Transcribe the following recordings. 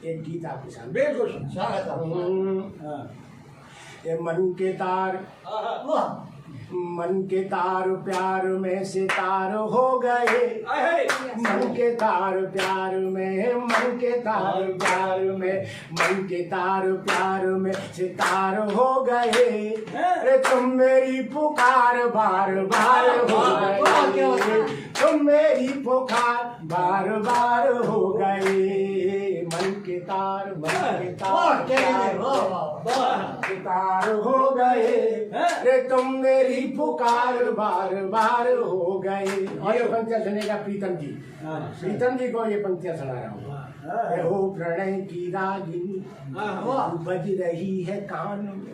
एक गीत आपके सामने। बिल्कुल ये मन के तार मन के तार प्यार में सितार हो गए, मन के तार प्यार में, मन के तार प्यार में, मन के तार प्यार में सितार हो गए। अरे तुम मेरी पुकार बार बार हो गए, तुम मेरी पुकार बार बार हो गए। मन के तार तार हो गए, रे तुम मेरी पुकार बार बार हो गए। और ये पंक्तियां सुनेगा प्रीतम जी, प्रीतम जी को ये पंक्तियां सुना रहा हूँ। हो प्रणय की रागिनी बज रही है कान में,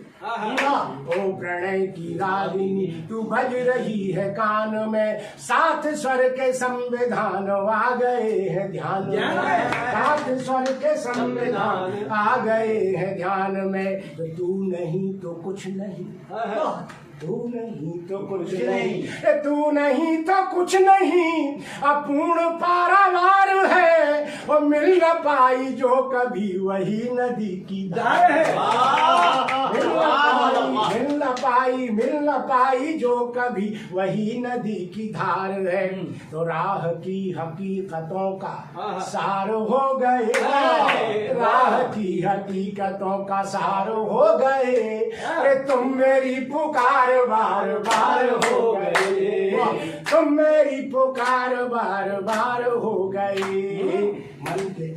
ओ प्रणय की रागिनी तू बज रही है कान में, सात स्वर के संविधान आ गए हैं ध्यान में, सात स्वर के संविधान आ गए हैं ध्यान में। तो तू नहीं तो कुछ नहीं, तू नहीं तो कुछ नहीं, तू नहीं तो कुछ नहीं, अपूर्ण पारावार है। और मिल न पाई जो कभी वही नदी की धार है, मिल न पाई जो कभी वही नदी की धार है। तो राह की हकीकतों का सार हो गए, राह की हकीकतों का सार हो गए। अरे तुम मेरी पुकार बार बार हो गए, तुम मेरी पुकार बार बार हो गए। मन के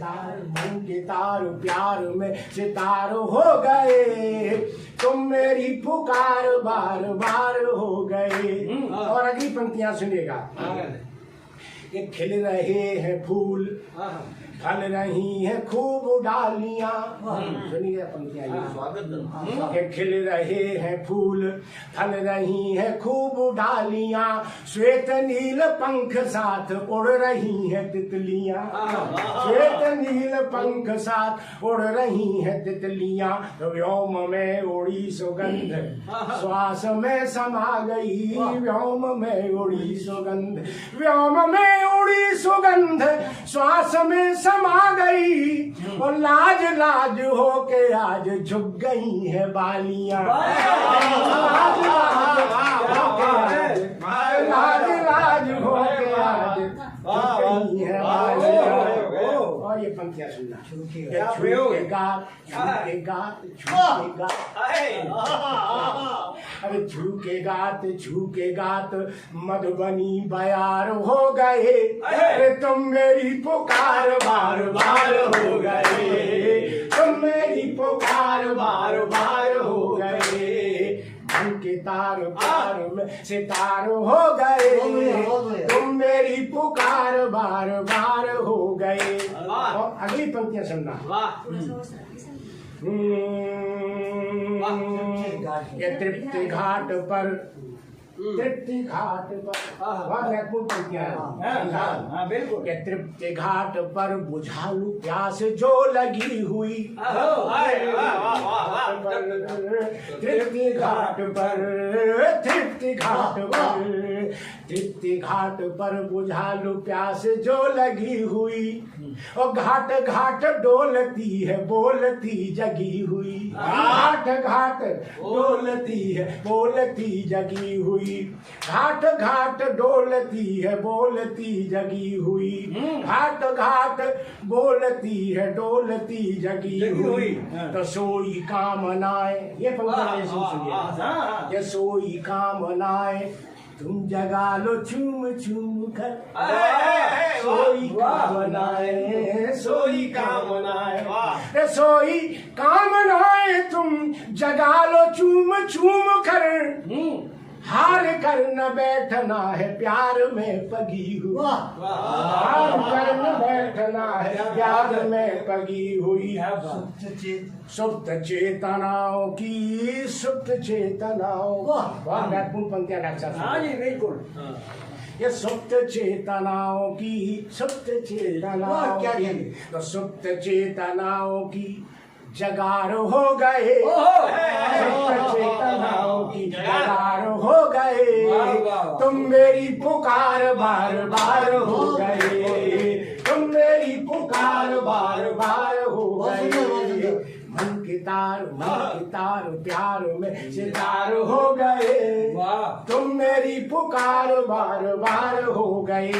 तार प्यार में सितार हो गए, तुम मेरी पुकार बार बार हो गए। और अगली पंक्तियां सुनिएगा। ये खिल रहे हैं फूल, फल रही है खूब डालियां, सुनिए पंक्तियां। ये खिल रहे हैं फूल, फल रही है खूब डालियां, श्वेत नील पंख साथ उड़ रही है तितलियां, श्वेत नील पंख साथ उड़ रही है तितलियां। व्योम में उड़ी सुगंध श्वास में समा गई, व्योम में उड़ी सुगंध, व्योम में उड़ी सुगंध श्वास में समा गई। और लाज लाज होके आज झुक गई है बालियां, लाज लाज होके आज झुक गई है बालियां। और ये पंक्तियां सुनना। छूकेगा छूकेगा छूकेगा, अरे छूकेगा मधुबनी बयार हो गए। अरे तुम मेरी पुकार बार बार हो गए, तुम मेरी पुकार बार बार हो गए। मन के तार प्यार में सितार हो गए, तुम मेरी पुकार बार बार हो गए। और अगली पंक्तियां सुनना। ये तृप्ति घाट पर, तृप्ति घाट पर बिल्कुल, के तृप्ति घाट पर बुझालू प्यास जो लगी हुई, तृप्ति घाट पर, तृप्ति घाट पर, तृप्ति घाट पर बुझालू प्यास जो लगी हुई। और घाट घाट डोलती है बोलती जगी हुई, घाट घाट डोलती है बोलती जगी हुई, घाट घाट डोलती है बोलती जगी हुई, घाट घाट बोलती है डोलती जगी हुई। तो सोई कामनाएं, ये पंक्ति सुनिए, ये सोई कामनाएं तुम जगा लो चूम चूम कर, सोई कामनाएं, सोई कामनाएं, सोई कामनाएं तुम जगा लो चूम चूम कर। हार कर न बैठना है प्यार में पगी हुई, हार कर न बैठना है प्यार में पगी हुई। सुप्त चेतनाओं की, सुप्त चेतनाओं, बहुत महत्वपूर्ण पंक्तियां डॉक्टर साहब। जी बिल्कुल। ये सुप्त चेतनाओं की, सुप्त चेतनाओं की, तो सुप्त चेतनाओं की जगार हो गए, सुप्त चेतनाओं की जगार हो गए। तुम मेरी पुकार बार बार हो गए, तुम मेरी पुकार बार बार हो सितार मन की तार प्यार में सितार हो गए, तुम मेरी पुकार बार बार हो गए।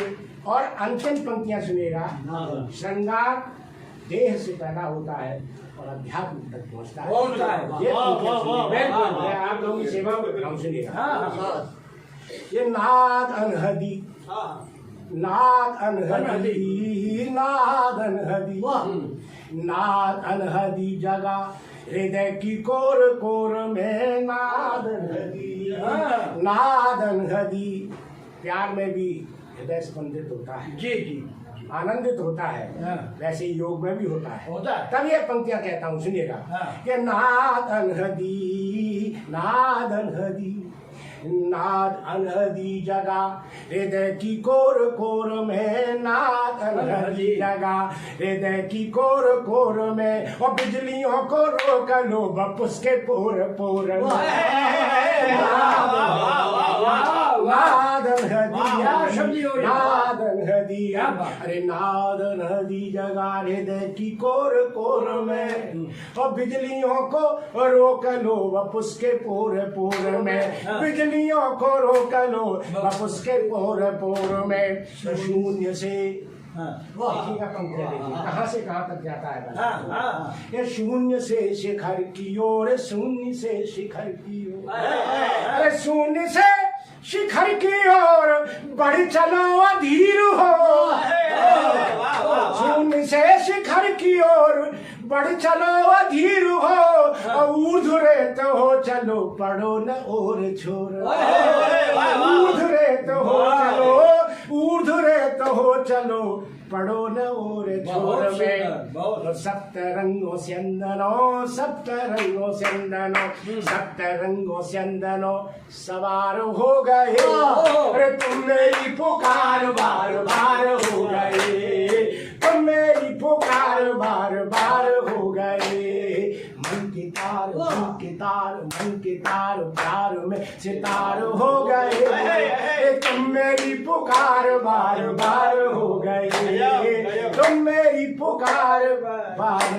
और अंतिम पंक्तियां सुनेगा। श्रृंगार देह से पैदा होता है और अध्यात्म तक पहुंचता है। ये पंक्तियां सुनिए, आप लोगों की सेवा में हम सुनिएगा। ये नाद अनहदी, नाद अनहदी, नाद अनहदी, नाद अनहदी जगह हृदय की कोर कोर में नाद अनहदी, नाद अनहदी। प्यार में भी हृदय स्पंदित होता है, जी जी, आनंदित होता है, वैसे ही योग में भी होता है। तब ये पंक्तियां कहता हूँ, सुनिएगा कि नाद अनहदी, नाद अनहदी, नाद अनहदी जगह हृदय की कोर कोर में, नाद अनहदी जगह हृदय की कोर कोर में, और बिजलियों को रोक लो बपुस के पोर पोर में। नाद अनहदी, नाद अनहदी, अरे नाद अनहदी जगह हृदय की कोर कोर में, और बिजलियों को रोक लो बपुस के पोर पोर में, बिजलियों को रोक लो बपुस के पोर पोर में। शून्य से देखिएगा पंक्तियां, देखिए कहाँ से कहाँ तक जाता है। ये शून्य से शिखर की ओर, शून्य से शिखर की ओर, अरे शून्य से शिखर की ओर बढ़ चलो अधीर हो, शून्य से शिखर की ओर बढ़ चलो अधीर हो, ऊर्ध्वरेत हो चलो पढ़ो न और छोर, ऊर्ध्वरेत हो चलो, ऊर्ध्वरेत हो चलो पढ़ो न और छोर में। सप्त रंगों से अंदनो, सप्त रंगों से अंदनो, सप्त रंगों से अंदनो सवार हो गए, अरे तुम मेरी पुकार बार बार हो गए, तुम मेरी पुकार बार बार हो गए। मन की तार, मन की तार, मन की तार प्यार में सितार हो गए, तुम मेरी पुकार बार बार हो गए, तुम मेरी पुकार बार बार